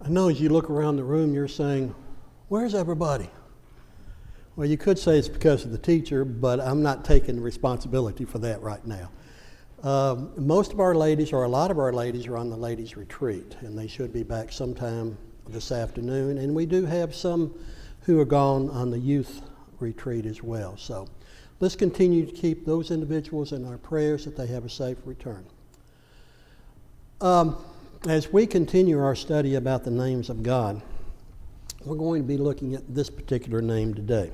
I know as you look around the room, you're saying, where's everybody? Well, you could say it's because of the teacher, but I'm not taking responsibility for that right now. Most of our ladies, or a lot of our ladies, are on the ladies' retreat, and they should be back sometime this afternoon. And we do have some who are gone on the youth retreat as well. So let's continue to keep those individuals in our prayers that they have a safe return. As we continue our study about the names of God, we're going to be looking at this particular name today.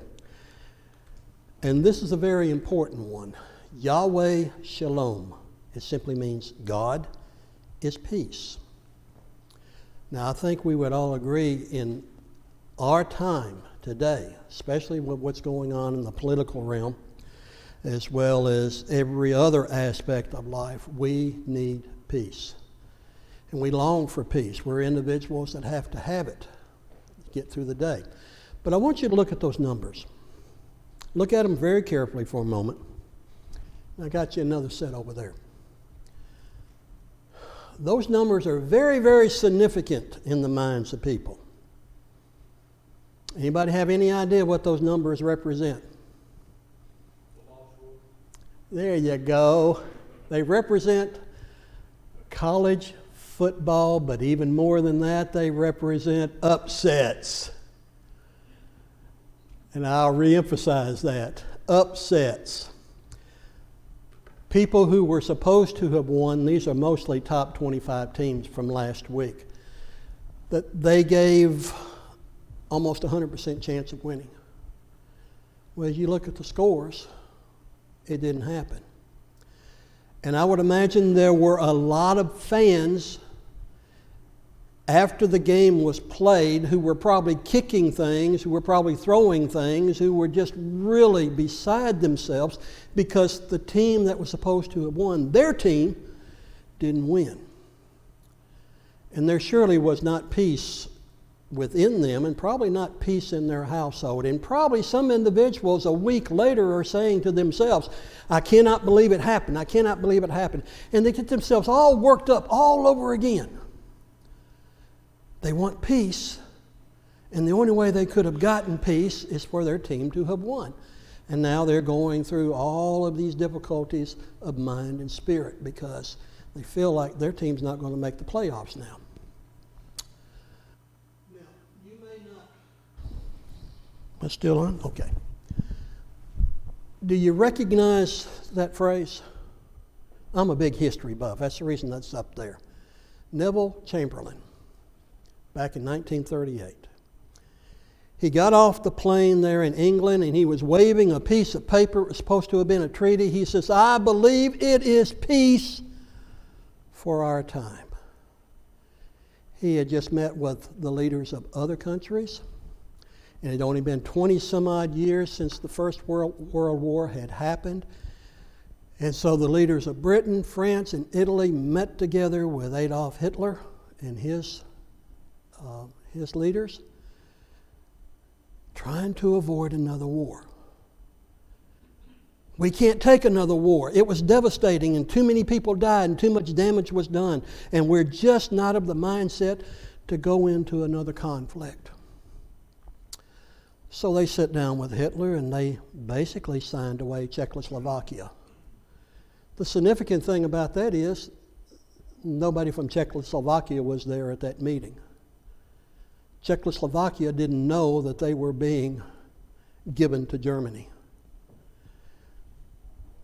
And this is a very important one. Yahweh Shalom. It simply means God is peace. Now, I think we would all agree in our time today, especially with what's going on in the political realm, as well as every other aspect of life, we need peace. And we long for peace. We're individuals that have to have it to get through the day. But I want you to look at those numbers. Look at them very carefully for a moment. I got you another set over there. Those numbers are very, very significant in the minds of people. Anybody have any idea what those numbers represent? There you go. They represent college football, but even more than that, they represent upsets. And I'll reemphasize that. Upsets. People who were supposed to have won, these are mostly top 25 teams from last week, that they gave almost 100% chance of winning. Well, as you look at the scores, it didn't happen. And I would imagine there were a lot of fans after the game was played who were probably kicking things, who were probably throwing things, who were just really beside themselves because the team that was supposed to have won, their team, didn't win. And there surely was not peace within them, and probably not peace in their household. And probably some individuals a week later are saying to themselves, I cannot believe it happened. I cannot believe it happened. And they get themselves all worked up all over again. They want peace, and the only way they could have gotten peace is for their team to have won. And now they're going through all of these difficulties of mind and spirit because they feel like their team's not going to make the playoffs now. Now, you may not... Am I still on? Okay. Do you recognize that phrase? I'm a big history buff. That's the reason that's up there. Neville Chamberlain. Back in 1938. He got off the plane there in England and he was waving a piece of paper. It was supposed to have been a treaty. He says, I believe it is peace for our time. He had just met with the leaders of other countries. And it had only been 20 some odd years since the First World War had happened. And so the leaders of Britain, France, and Italy met together with Adolf Hitler and his leaders, trying to avoid another war. We can't take another war. It was devastating and too many people died and too much damage was done. And we're just not of the mindset to go into another conflict. So they sit down with Hitler and they basically signed away Czechoslovakia. The significant thing about that is nobody from Czechoslovakia was there at that meeting. Czechoslovakia didn't know that they were being given to Germany.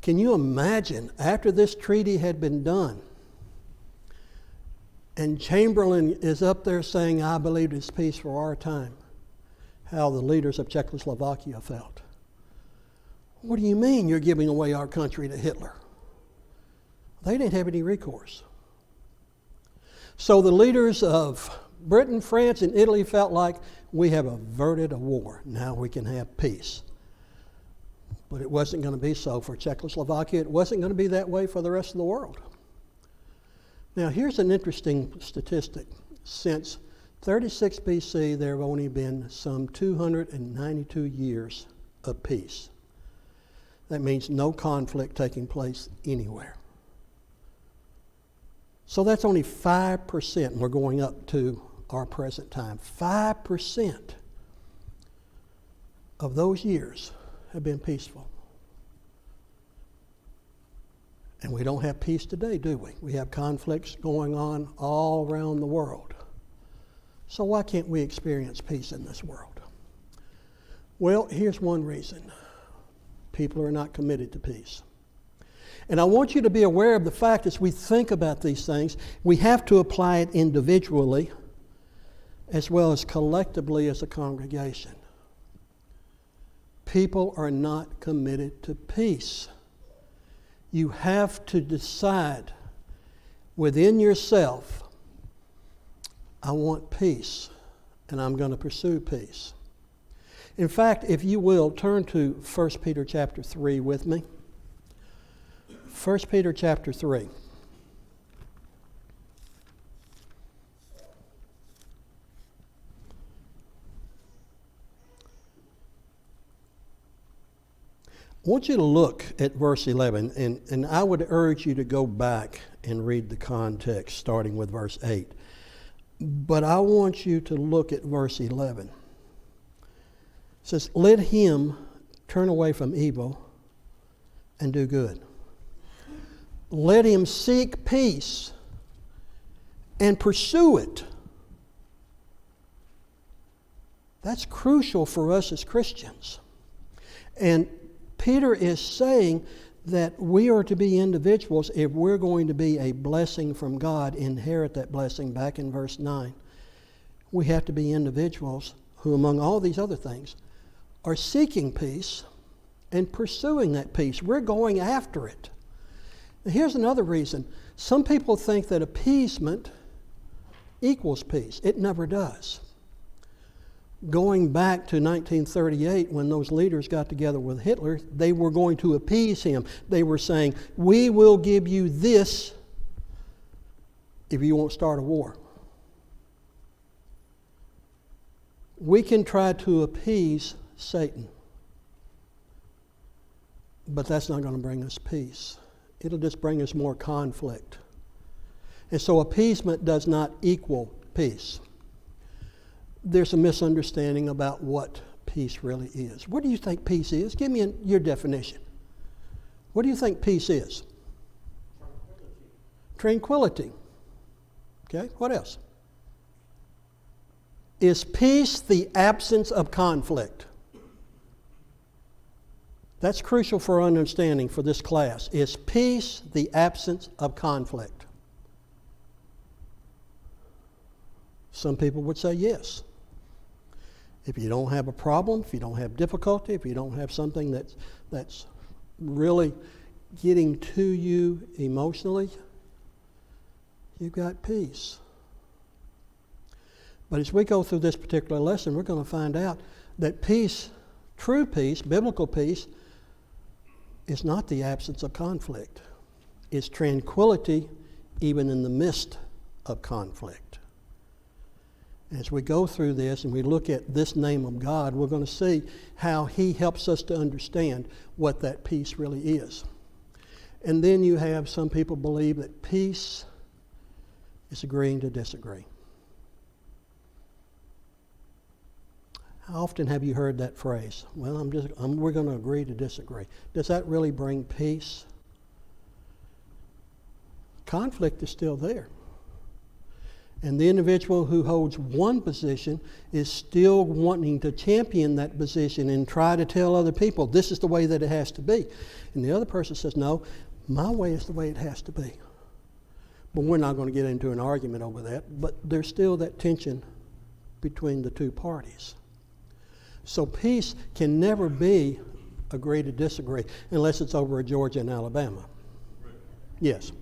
Can you imagine, after this treaty had been done, and Chamberlain is up there saying, I believe it's peace for our time, how the leaders of Czechoslovakia felt? What do you mean you're giving away our country to Hitler? They didn't have any recourse. So the leaders of Britain, France, and Italy felt like we have averted a war. Now we can have peace. But it wasn't going to be so for Czechoslovakia. It wasn't going to be that way for the rest of the world. Now here's an interesting statistic. Since 36 BC, there have only been some 292 years of peace. That means no conflict taking place anywhere. So that's only 5%, and we're going up to our present time. 5% of those years have been peaceful. And we don't have peace today, do we? We have conflicts going on all around the world. So why can't we experience peace in this world? Well, here's one reason. People are not committed to peace. And I want you to be aware of the fact as we think about these things, we have to apply it individually as well as collectively as a congregation. People are not committed to peace. You have to decide within yourself, I want peace, and I'm going to pursue peace. In fact, if you will, turn to 1 Peter chapter 3 with me. 1 Peter chapter 3. I want you to look at verse 11, and I would urge you to go back and read the context starting with verse 8. But I want you to look at verse 11. It says, let him turn away from evil and do good. Let him seek peace and pursue it. That's crucial for us as Christians. And Peter is saying that we are to be individuals if we're going to be a blessing from God, inherit that blessing back in verse 9. We have to be individuals who, among all these other things, are seeking peace and pursuing that peace. We're going after it. Now, here's another reason. Some people think that appeasement equals peace. It never does. Going back to 1938, when those leaders got together with Hitler, they were going to appease him. They were saying, we will give you this if you won't start a war. We can try to appease Satan, but that's not going to bring us peace. It'll just bring us more conflict. And so appeasement does not equal peace. There's a misunderstanding about what peace really is. What do you think peace is? Give me your definition. What do you think peace is? Tranquility. Okay, what else? Is peace the absence of conflict? That's crucial for understanding for this class. Is peace the absence of conflict? Some people would say yes. If you don't have a problem, if you don't have difficulty, if you don't have something that's really getting to you emotionally, you've got peace. But as we go through this particular lesson, we're going to find out that peace, true peace, biblical peace, is not the absence of conflict. It's tranquility even in the midst of conflict. As we go through this and we look at this name of God, we're going to see how He helps us to understand what that peace really is. And then you have some people believe that peace is agreeing to disagree. How often have you heard that phrase? Well, we're going to agree to disagree. Does that really bring peace? Conflict is still there. And the individual who holds one position is still wanting to champion that position and try to tell other people, this is the way that it has to be. And the other person says, no, my way is the way it has to be. But we're not going to get into an argument over that. But there's still that tension between the two parties. So peace can never be agree to disagree unless it's over Georgia and Alabama. Yes.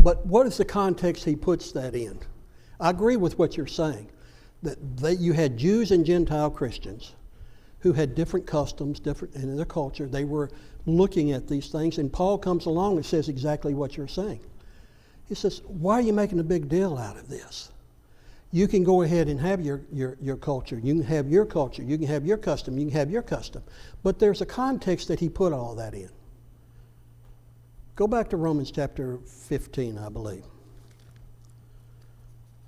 But what is the context he puts that in? I agree with what you're saying, that you had Jews and Gentile Christians who had different customs, different in their culture. They were looking at these things, and Paul comes along and says exactly what you're saying. He says, why are you making a big deal out of this? You can go ahead and have your culture. You can have your culture. You can have your custom. You can have your custom. But there's a context that he put all that in. Go back to Romans chapter 15, I believe.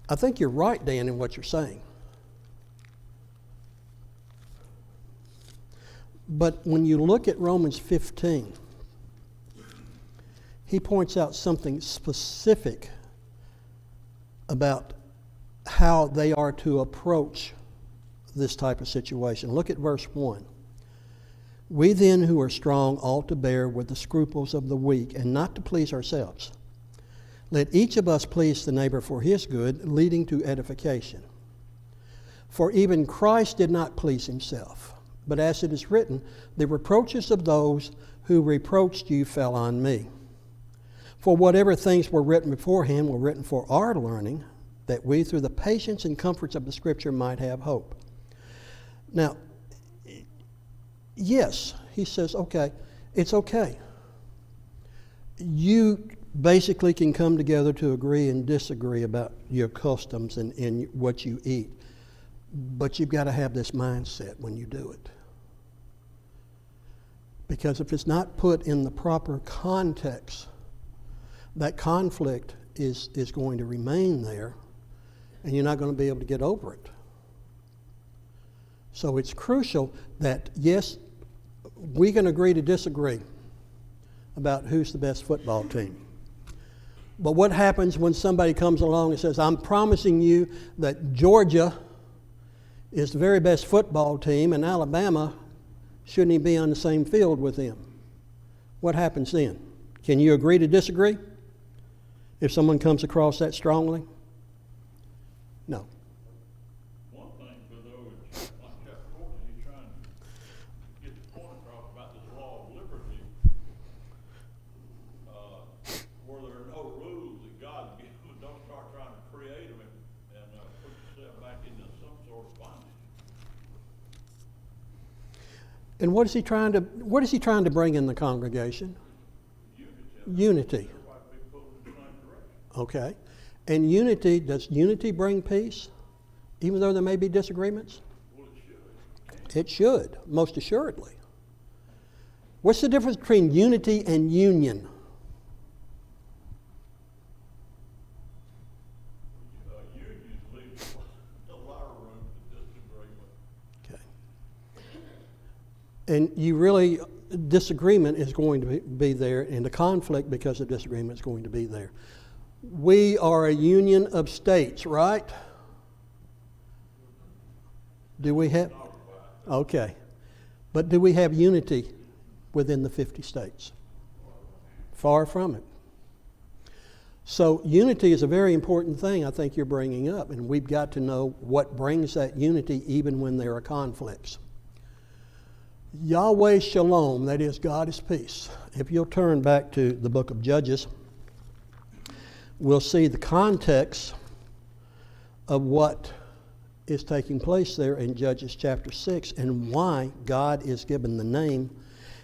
I think you're right, Dan, in what you're saying. But when you look at Romans 15, he points out something specific about how they are to approach this type of situation. Look at verse 1. We then who are strong ought to bear with the scruples of the weak and not to please ourselves. Let each of us please the neighbor for his good, leading to edification. For even Christ did not please himself, but as it is written, the reproaches of those who reproached you fell on me. For whatever things were written beforehand were written for our learning, that we through the patience and comforts of the Scripture might have hope. Now, yes, he says, okay, it's okay. You basically can come together to agree and disagree about your customs and what you eat. But you've got to have this mindset when you do it. Because if it's not put in the proper context, that conflict is going to remain there, and you're not going to be able to get over it. So it's crucial that, yes, we can agree to disagree about who's the best football team. But what happens when somebody comes along and says, I'm promising you that Georgia is the very best football team, and Alabama shouldn't even be on the same field with them? What happens then? Can you agree to disagree if someone comes across that strongly? No. One thing for those, like chapter 14, he's trying to get the point across about this law of liberty, where there are no rules that God gives. Don't start trying to create them and put yourself back into some sort of bondage. And what is he trying to bring in the congregation? Unity. Okay. And unity, does unity bring peace? Even though there may be disagreements? Well, it should. It should, most assuredly. What's the difference between unity and union? Unions leave a lot of room for disagreement. Okay. And you really, disagreement is going to be there, and the conflict because of disagreement is going to be there. We are a union of states, right? Do we have? Okay. But do we have unity within the 50 states? Far from it. So unity is a very important thing I think you're bringing up, and we've got to know what brings that unity even when there are conflicts. Yahweh Shalom, that is, God is peace. If you'll turn back to the book of Judges, we'll see the context of what is taking place there in Judges chapter 6 and why God is given the name.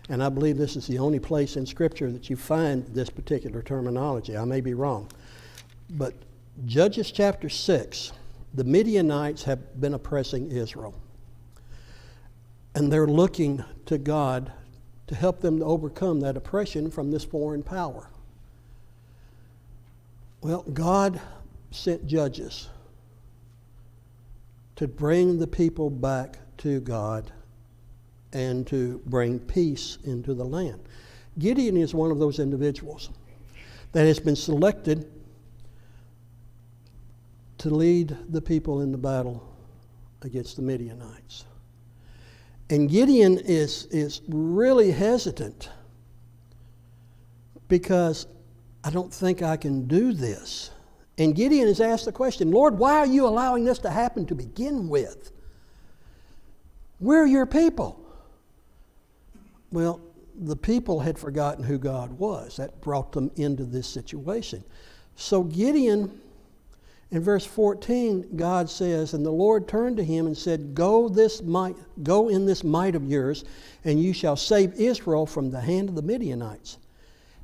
And I believe this is the only place in Scripture that you find this particular terminology. I may be wrong. But Judges chapter 6, the Midianites have been oppressing Israel. And they're looking to God to help them to overcome that oppression from this foreign power. Well, God sent judges to bring the people back to God and to bring peace into the land. Gideon is one of those individuals that has been selected to lead the people in the battle against the Midianites. And Gideon is really hesitant because I don't think I can do this. And Gideon has asked the question, Lord, why are you allowing this to happen to begin with? We're your people. Well, the people had forgotten who God was. That brought them into this situation. So Gideon In verse 14, God says, "And the Lord turned to him and said, Go in this might of yours, and you shall save Israel from the hand of the Midianites.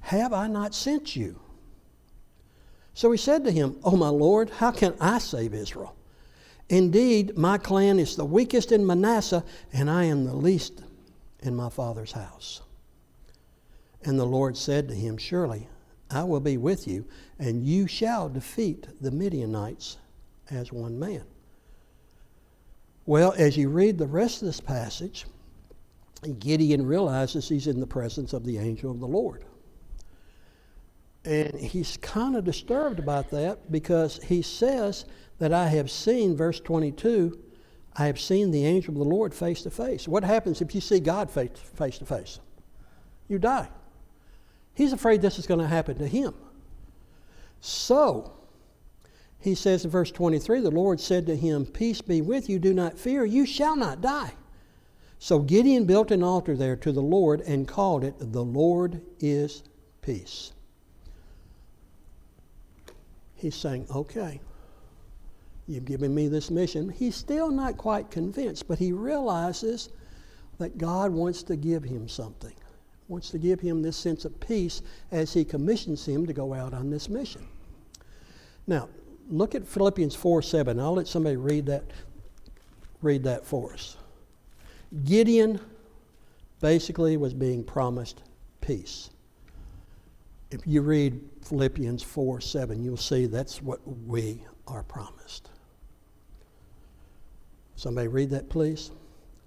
Have I not sent you?" So he said to him, "O my Lord, how can I save Israel? Indeed, my clan is the weakest in Manasseh, and I am the least in my father's house." And the Lord said to him, "Surely I will be with you, and you shall defeat the Midianites as one man." Well, as you read the rest of this passage, Gideon realizes he's in the presence of the angel of the Lord. And he's kind of disturbed about that because he says that I have seen, verse 22, I have seen the angel of the Lord face to face. What happens if you see God face to face? You die. He's afraid this is going to happen to him. So, he says in verse 23, the Lord said to him, "Peace be with you, do not fear, you shall not die." So Gideon built an altar there to the Lord and called it, "The Lord is Peace." He's saying, okay, you've given me this mission. He's still not quite convinced, but he realizes that God wants to give him something. Wants to give him this sense of peace as he commissions him to go out on this mission. Now, look at Philippians 4:7. I'll let somebody read that for us. Gideon basically was being promised peace. If you read Philippians 4:7, you'll see that's what we are promised. Somebody read that, please.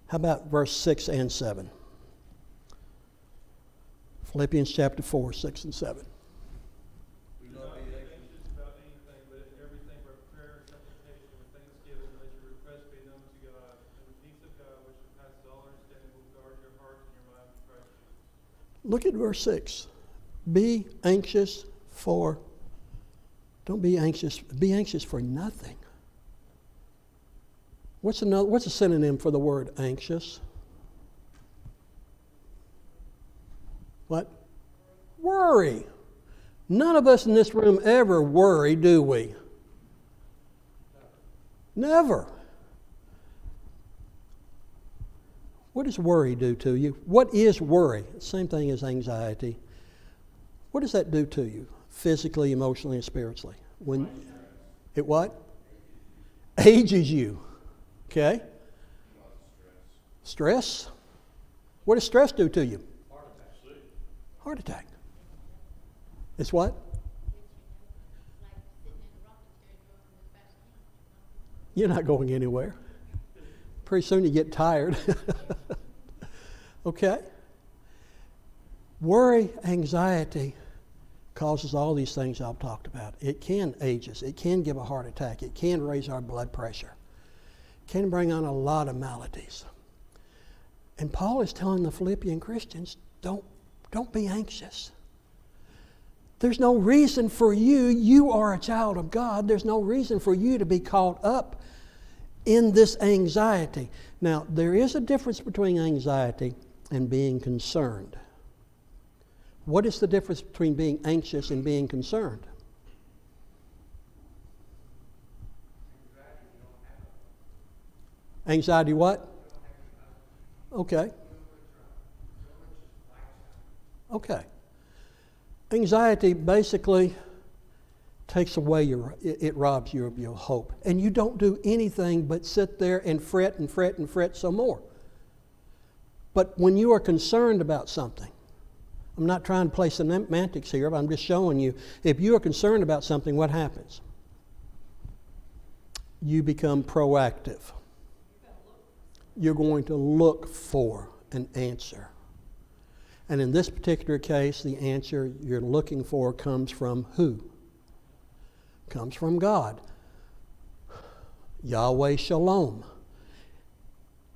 How about verse 6 and 7? Philippians chapter 4, 6 and 7. Do not be anxious about anything, but in everything by prayer and supplication with thanksgiving, let your requests be known to God, and the peace of God, which surpasses all understanding, will guard your hearts and your minds in Christ Jesus. Look at verse 6. Be anxious for, don't be anxious for nothing. What's a synonym for the word anxious? What? Worry. None of us in this room ever worry, do we? Never. What does worry do to you? What is worry? Same thing as anxiety. What does that do to you? Physically, emotionally, and spiritually? When it what? Ages you. Okay? Stress? What does stress do to you? Heart attack. It's what? You're not going anywhere. Pretty soon you get tired. Okay? Worry, anxiety causes all these things I've talked about. It can age us. It can give a heart attack. It can raise our blood pressure. It can bring on a lot of maladies. And Paul is telling the Philippian Christians, don't be anxious. There's no reason for you. You are a child of God. There's no reason for you to be caught up in this anxiety. Now, there is a difference between anxiety and being concerned. What is the difference between being anxious and being concerned? Anxiety what? Okay. Okay. Anxiety basically takes away it robs you of your hope. And you don't do anything but sit there and fret and fret and fret some more. But when you are concerned about something, I'm not trying to play semantics here, but I'm just showing you, if you are concerned about something, what happens? You become proactive. You're going to look for an answer. And in this particular case, the answer you're looking for comes from who? Comes from God. Yahweh Shalom.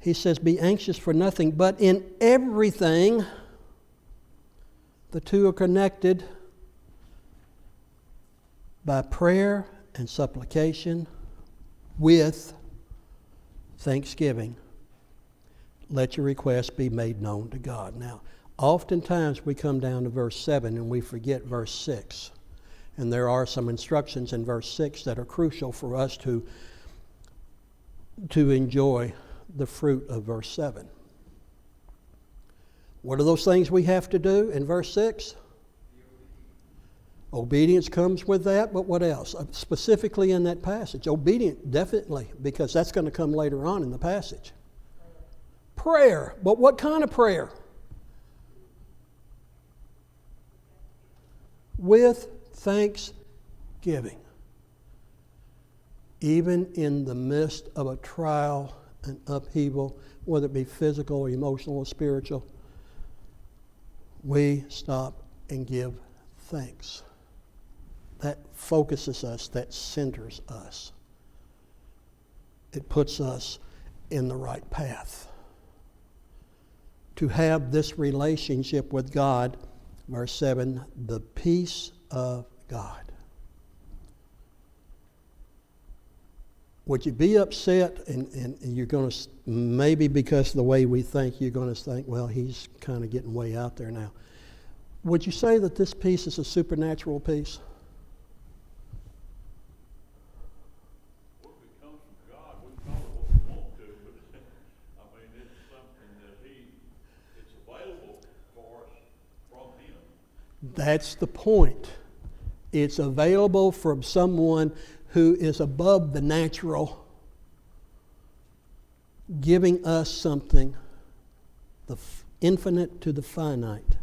He says, be anxious for nothing, but in everything, the two are connected by prayer and supplication with thanksgiving. Let your requests be made known to God. Now, oftentimes we come down to verse 7 and we forget verse 6. And there are some instructions in verse 6 that are crucial for us to enjoy the fruit of verse 7. What are those things we have to do in verse 6? Obedience comes with that, but what else? Specifically in that passage. Obedience, definitely, because that's going to come later on in the passage. Prayer. But what kind of prayer? With thanksgiving. Even in the midst of a trial and upheaval, whether it be physical or emotional or spiritual, we stop and give thanks. That focuses us, that centers us. It puts us in the right path. To have this relationship with God, verse 7, the peace of God. Would you be upset and you're going to, maybe because of the way we think, you're going to think, well, he's kind of getting way out there now. Would you say that this peace is a supernatural peace? Well, if it comes from God, we can call it what we want to, but I mean, it's something that it's available for us from Him. That's the point. It's available from someone who is above the natural, giving us something, the infinite to the finite.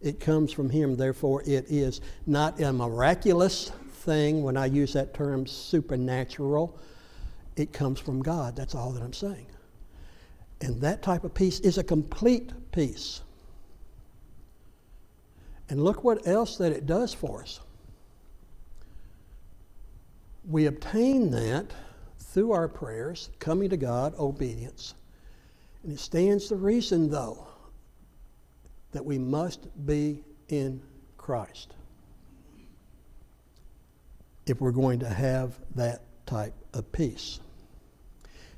It comes from Him, therefore it is not a miraculous thing. When I use that term supernatural, it comes from God. That's all that I'm saying. And that type of peace is a complete peace. And look what else that it does for us. We obtain that through our prayers, coming to God, obedience. And it stands to reason, though, that we must be in Christ if we're going to have that type of peace.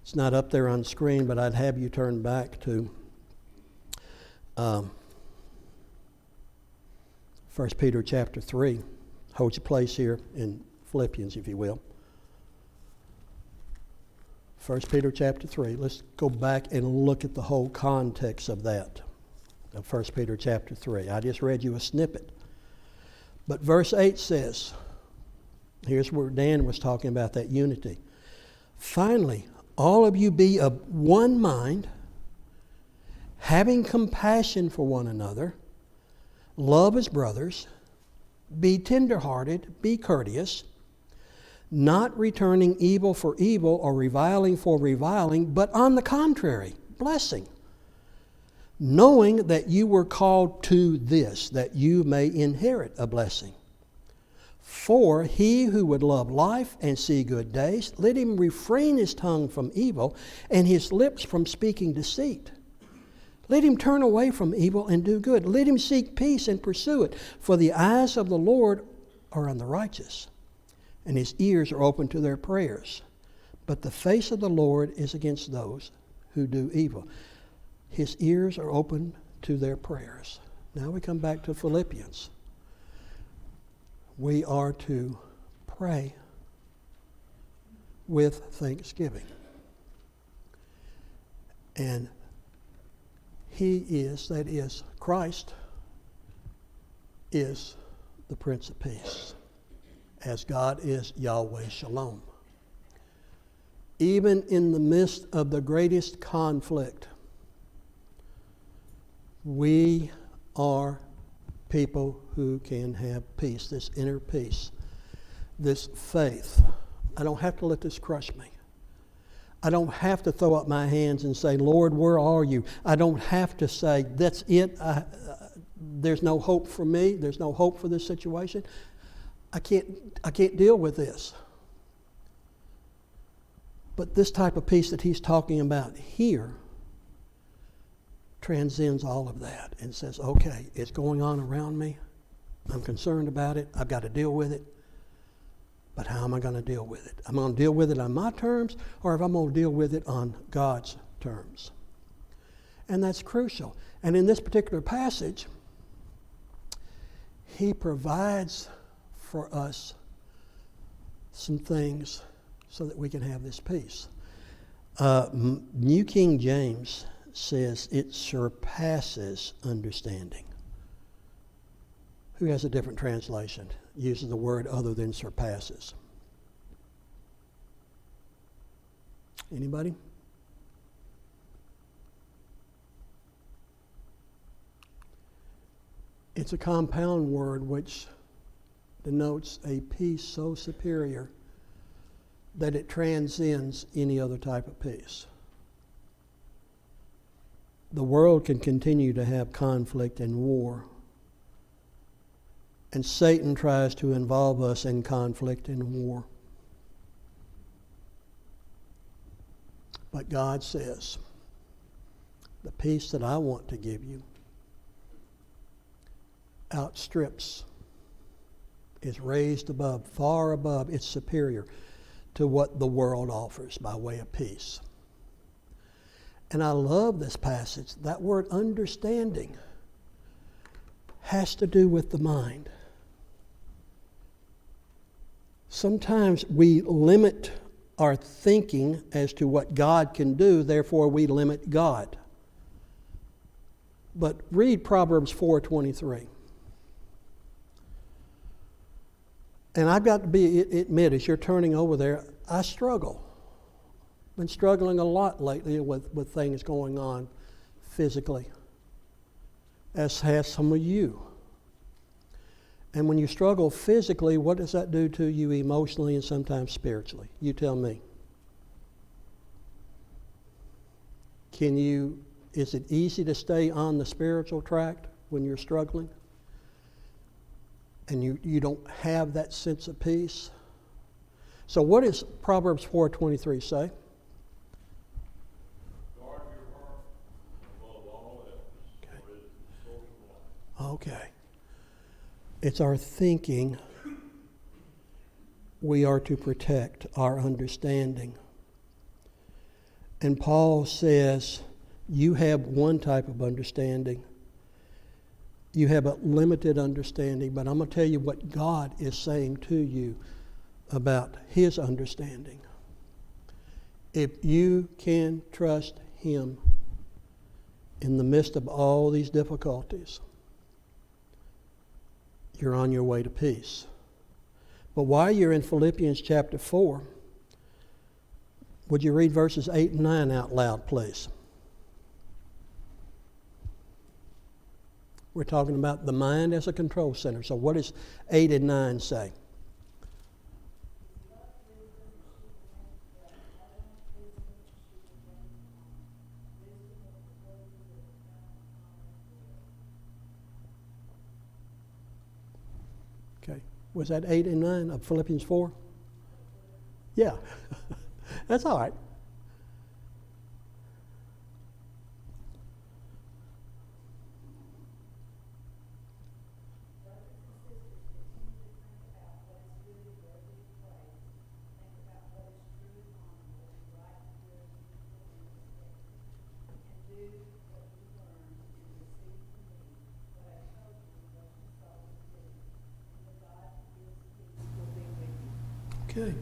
It's not up there on the screen, but I'd have you turn back to 1 Peter chapter 3. Hold your place here in Philippians, if you will. 1 Peter chapter 3. Let's go back and look at the whole context of that, of 1 Peter chapter 3. I just read you a snippet. But verse 8 says, here's where Dan was talking about that unity. Finally, all of you be of one mind, having compassion for one another, love as brothers, be tenderhearted, be courteous, not returning evil for evil or reviling for reviling, but on the contrary, blessing, knowing that you were called to this, that you may inherit a blessing. For he who would love life and see good days, let him refrain his tongue from evil and his lips from speaking deceit. Let him turn away from evil and do good. Let him seek peace and pursue it. For the eyes of the Lord are on the righteous, and his ears are open to their prayers. But the face of the Lord is against those who do evil. His ears are open to their prayers. Now we come back to Philippians. We are to pray with thanksgiving. And He is, that is, Christ, is the Prince of Peace, as God is Yahweh Shalom. Even in the midst of the greatest conflict, we are people who can have peace, this inner peace, this faith. I don't have to let this crush me. I don't have to throw up my hands and say, Lord, where are you? I don't have to say, that's it. There's no hope for me. There's no hope for this situation. I can't deal with this. But this type of peace that he's talking about here transcends all of that and says, okay, it's going on around me. I'm concerned about it. I've got to deal with it. But how am I going to deal with it? I'm going to deal with it on my terms, or if I'm going to deal with it on God's terms. And that's crucial. And in this particular passage, he provides for us some things so that we can have this peace. New King James says it surpasses understanding. Who has a different translation? Uses the word other than surpasses. Anybody? It's a compound word which denotes a peace so superior that it transcends any other type of peace. The world can continue to have conflict and war, and Satan tries to involve us in conflict and war. But God says, the peace that I want to give you outstrips, is raised above, far above, it's superior to what the world offers by way of peace. And I love this passage. That word understanding has to do with the mind. Sometimes we limit our thinking as to what God can do, therefore we limit God. But read Proverbs 4:23. And I've got to admit, as you're turning over there, I struggle. Been struggling a lot lately with things going on physically, as has some of you. And when you struggle physically, what does that do to you emotionally and sometimes spiritually? You tell me. Is it easy to stay on the spiritual track when you're struggling? And you don't have that sense of peace? So what does Proverbs 4:23 say? Guard your heart above all else, for it is the source of life. Okay. It's our thinking we are to protect, our understanding. And Paul says, you have one type of understanding. You have a limited understanding, but I'm going to tell you what God is saying to you about His understanding. If you can trust Him in the midst of all these difficulties, you're on your way to peace. But while you're in Philippians chapter 4, would you read verses 8 and 9 out loud, please? We're talking about the mind as a control center. So what does 8 and 9 say? Okay. Was that 8 and 9 of Philippians 4? Yeah. That's all right. Okay.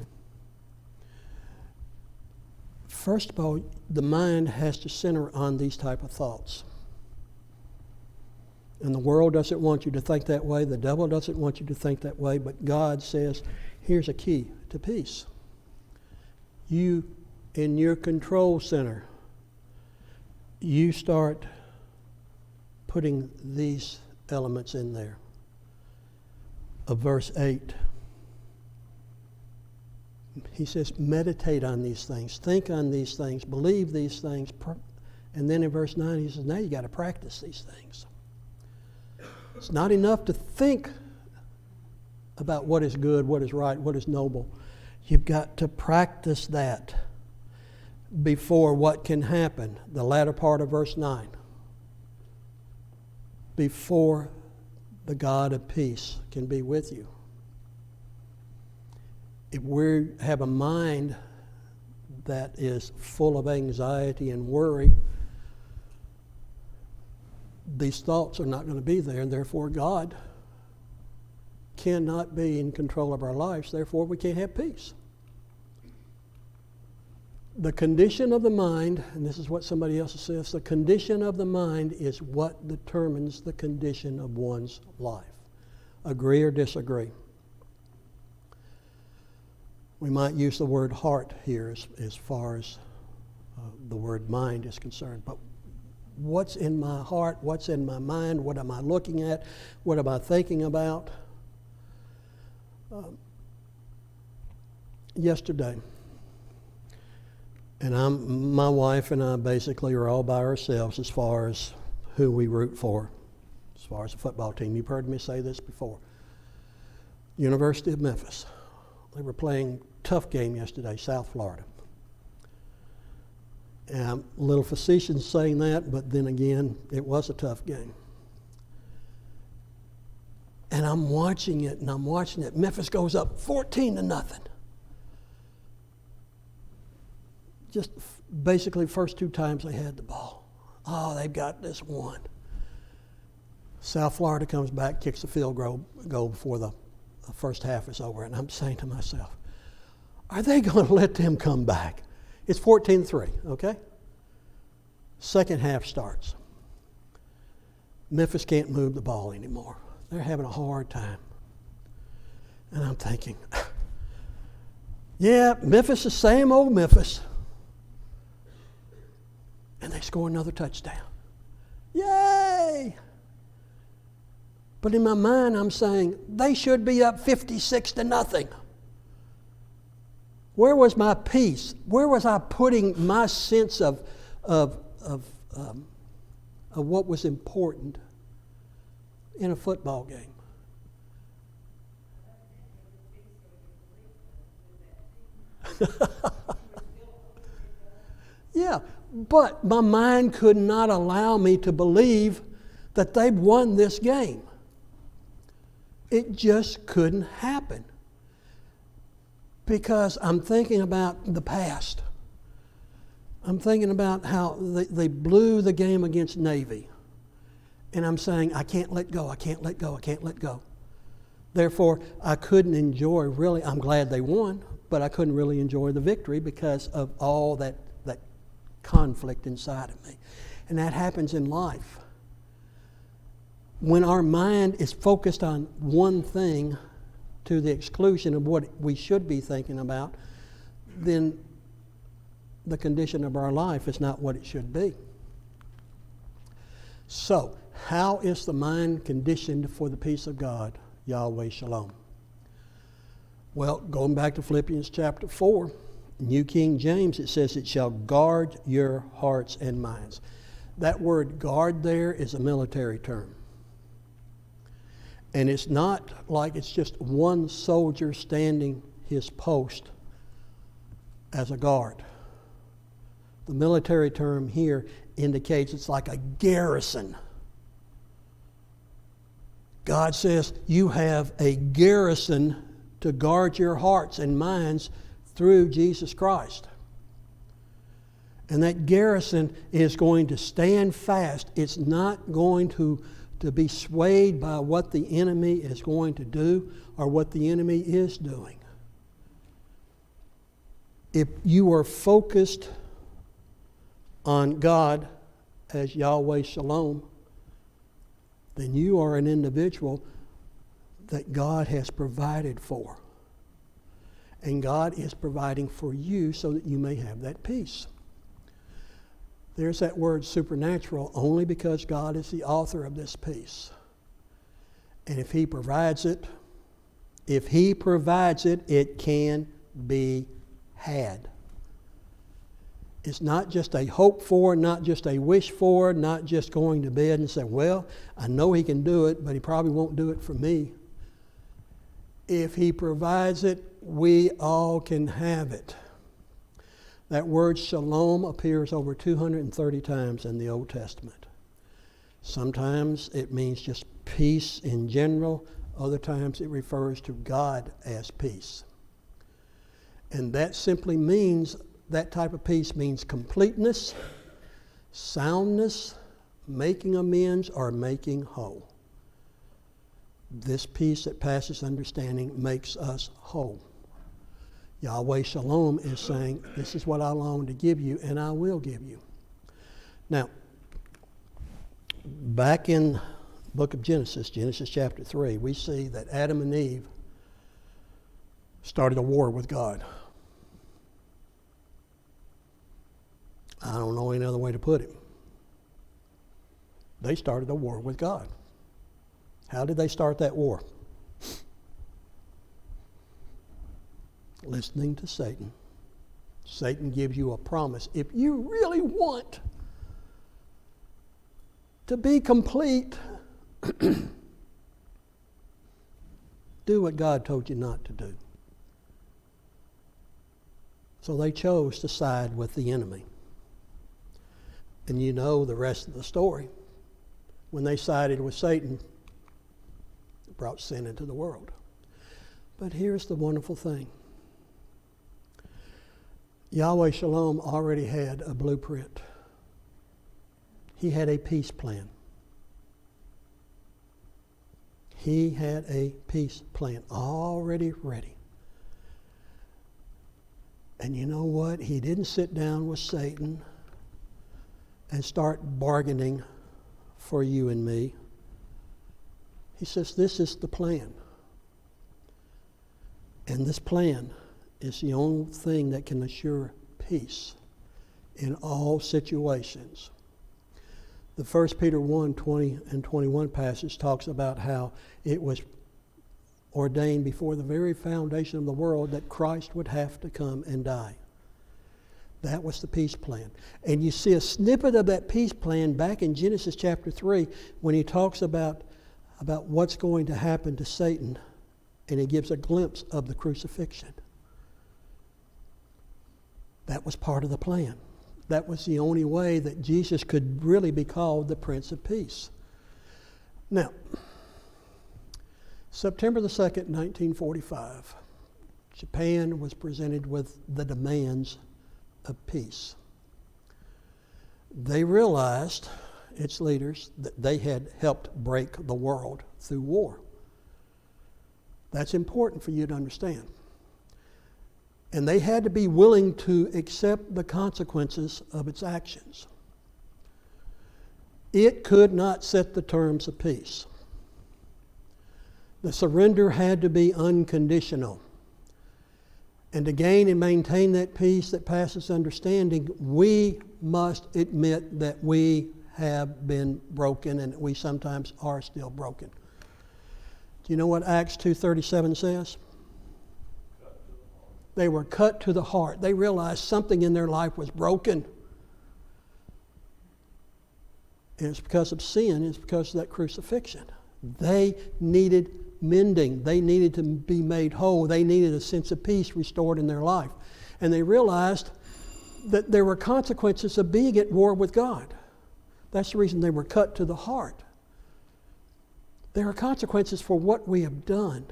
First of all, the mind has to center on these type of thoughts. And the world doesn't want you to think that way. The devil doesn't want you to think that way. But God says, here's a key to peace. You, in your control center, you start putting these elements in there. Of verse 8. He says, meditate on these things, think on these things, believe these things. And then in verse 9, he says, now you got to practice these things. It's not enough to think about what is good, what is right, what is noble. You've got to practice that before what can happen, the latter part of verse 9. Before the God of peace can be with you. If we have a mind that is full of anxiety and worry, these thoughts are not going to be there, and therefore God cannot be in control of our lives, therefore we can't have peace. The condition of the mind, and this is what somebody else says, the condition of the mind is what determines the condition of one's life. Agree or disagree? We might use the word heart here as far as the word mind is concerned, but what's in my heart, what's in my mind, what am I looking at, what am I thinking about? Yesterday, and my wife and I basically are all by ourselves as far as who we root for, as far as the football team. You've heard me say this before. University of Memphis. They were playing a tough game yesterday, South Florida. And I'm a little facetious saying that, but then again, it was a tough game. And I'm watching it. Memphis goes up 14-0. Just basically first two times they had the ball. Oh, they've got this one. South Florida comes back, kicks a field goal before the first half is over. And I'm saying to myself, are they going to let them come back? It's 14-3, okay? Second half starts. Memphis can't move the ball anymore. They're having a hard time. And I'm thinking, yeah, Memphis is same old Memphis. And they score another touchdown. Yay! But in my mind, I'm saying, they should be up 56-0. Where was my peace? Where was I putting my sense of what was important in a football game? Yeah, but my mind could not allow me to believe that they'd won this game. It just couldn't happen. Because I'm thinking about the past. I'm thinking about how they blew the game against Navy. And I'm saying, I can't let go, I can't let go, I can't let go. Therefore, I couldn't enjoy really, I'm glad they won, but I couldn't really enjoy the victory because of all that conflict inside of me. And that happens in life. When our mind is focused on one thing to the exclusion of what we should be thinking about, then the condition of our life is not what it should be. So, how is the mind conditioned for the peace of God? Yahweh Shalom. Well, going back to Philippians chapter 4, New King James, it says, it shall guard your hearts and minds. That word guard there is a military term. And it's not like it's just one soldier standing his post as a guard. The military term here indicates it's like a garrison. God says you have a garrison to guard your hearts and minds through Jesus Christ. And that garrison is going to stand fast. It's not going to be swayed by what the enemy is going to do or what the enemy is doing. If you are focused on God as Yahweh Shalom, then you are an individual that God has provided for. And God is providing for you so that you may have that peace. There's that word supernatural only because God is the author of this peace. And if He provides it, it can be had. It's not just a hope for, not just a wish for, not just going to bed and say, well, I know He can do it, but He probably won't do it for me. If He provides it, we all can have it. That word shalom appears over 230 times in the Old Testament. Sometimes it means just peace in general. Other times it refers to God as peace. And that simply means, that type of peace means completeness, soundness, making amends, or making whole. This peace that passes understanding makes us whole. Yahweh Shalom is saying, this is what I long to give you, and I will give you. Now, back in the book of Genesis, Genesis chapter 3, we see that Adam and Eve started a war with God. I don't know any other way to put it. They started a war with God. How did they start that war? Listening to Satan. Satan gives you a promise. If you really want to be complete, do what God told you not to do. So they chose to side with the enemy. And you know the rest of the story. When they sided with Satan, it brought sin into the world. But here's the wonderful thing. Yahweh Shalom already had a blueprint. He had a peace plan. He had a peace plan already ready. And you know what? He didn't sit down with Satan and start bargaining for you and me. He says, this is the plan. And this plan is the only thing that can assure peace in all situations. The 1 Peter 1, 20 and 21 passage talks about how it was ordained before the very foundation of the world that Christ would have to come and die. That was the peace plan. And you see a snippet of that peace plan back in Genesis chapter 3 when he talks about what's going to happen to Satan, and he gives a glimpse of the crucifixion. That was part of the plan. That was the only way that Jesus could really be called the Prince of Peace. Now, September the 2nd, 1945, Japan was presented with the demands of peace. They realized, its leaders, that they had helped break the world through war. That's important for you to understand. And they had to be willing to accept the consequences of its actions. It could not set the terms of peace. The surrender had to be unconditional. And to gain and maintain that peace that passes understanding, we must admit that we have been broken and that we sometimes are still broken. Do you know what Acts 2:37 says? They were cut to the heart. They realized something in their life was broken. And it's because of sin. It's because of that crucifixion. They needed mending. They needed to be made whole. They needed a sense of peace restored in their life. And they realized that there were consequences of being at war with God. That's the reason they were cut to the heart. There are consequences for what we have done.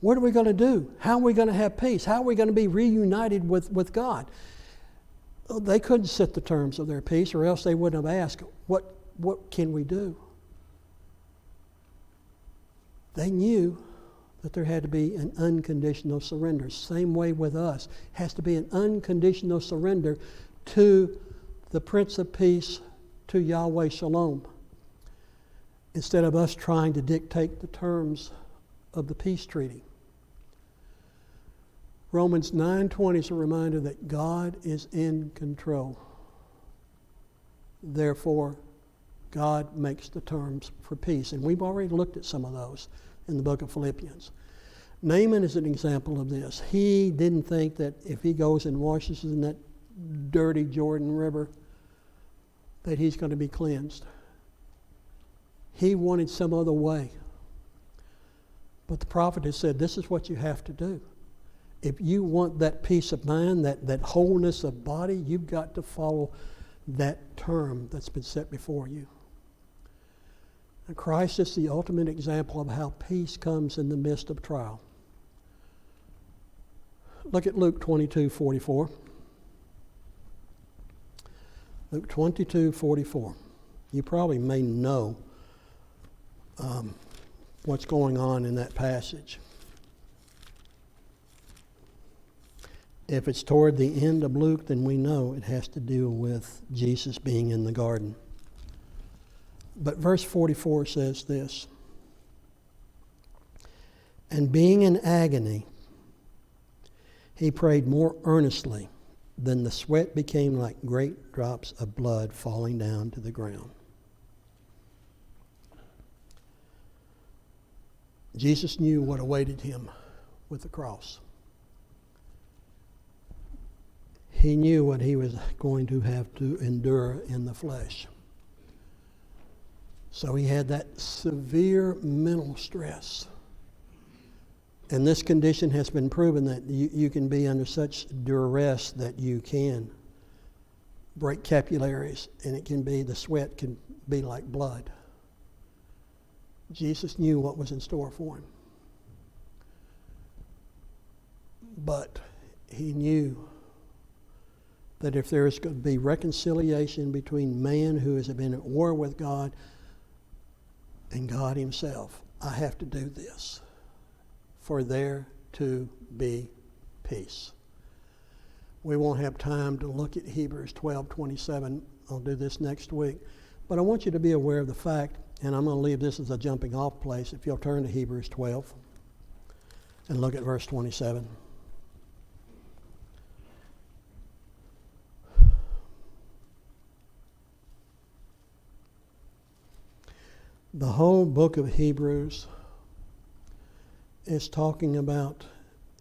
What are we going to do? How are we going to have peace? How are we going to be reunited with God? They couldn't set the terms of their peace, or else they wouldn't have asked, what can we do? They knew that there had to be an unconditional surrender. Same way with us. It has to be an unconditional surrender to the Prince of Peace, to Yahweh Shalom, instead of us trying to dictate the terms of the peace treaty. Romans 9:20 is a reminder that God is in control. Therefore, God makes the terms for peace. And we've already looked at some of those in the book of Philippians. Naaman is an example of this. He didn't think that if he goes and washes in that dirty Jordan River, that he's going to be cleansed. He wanted some other way. But the prophet has said, this is what you have to do. If you want that peace of mind, that wholeness of body, you've got to follow that term that's been set before you. And Christ is the ultimate example of how peace comes in the midst of trial. Look at Luke 22:44. Luke 22:44. You probably may know what's going on in that passage. If it's toward the end of Luke, then we know it has to do with Jesus being in the garden. But verse 44 says this, and being in agony, he prayed more earnestly, then the sweat became like great drops of blood falling down to the ground. Jesus knew what awaited him with the cross. He knew what he was going to have to endure in the flesh. So he had that severe mental stress. And this condition has been proven that you can be under such duress that you can break capillaries, and it can be, the sweat can be like blood. Jesus knew what was in store for him. But he knew that if there is going to be reconciliation between man who has been at war with God and God himself, I have to do this for there to be peace. We won't have time to look at Hebrews 12:27. I'll do this next week. But I want you to be aware of the fact, and I'm going to leave this as a jumping off place, if you'll turn to Hebrews 12 and look at verse 27. The whole book of Hebrews is talking about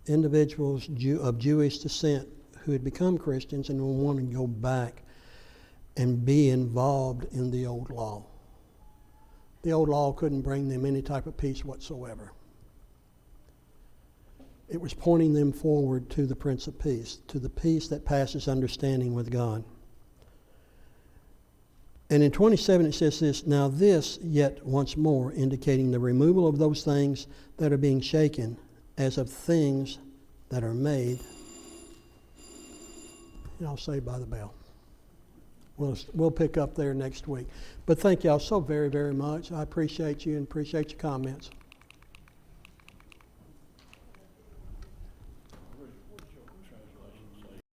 individuals of Jewish descent who had become Christians and were wanting to go back and be involved in the old law. The old law couldn't bring them any type of peace whatsoever. It was pointing them forward to the Prince of Peace, to the peace that passes understanding with God. And in 27 it says this, now this yet once more, indicating the removal of those things that are being shaken, as of things that are made. And I'll say by the bell. We'll pick up there next week. But thank y'all so very, very much. I appreciate you and appreciate your comments.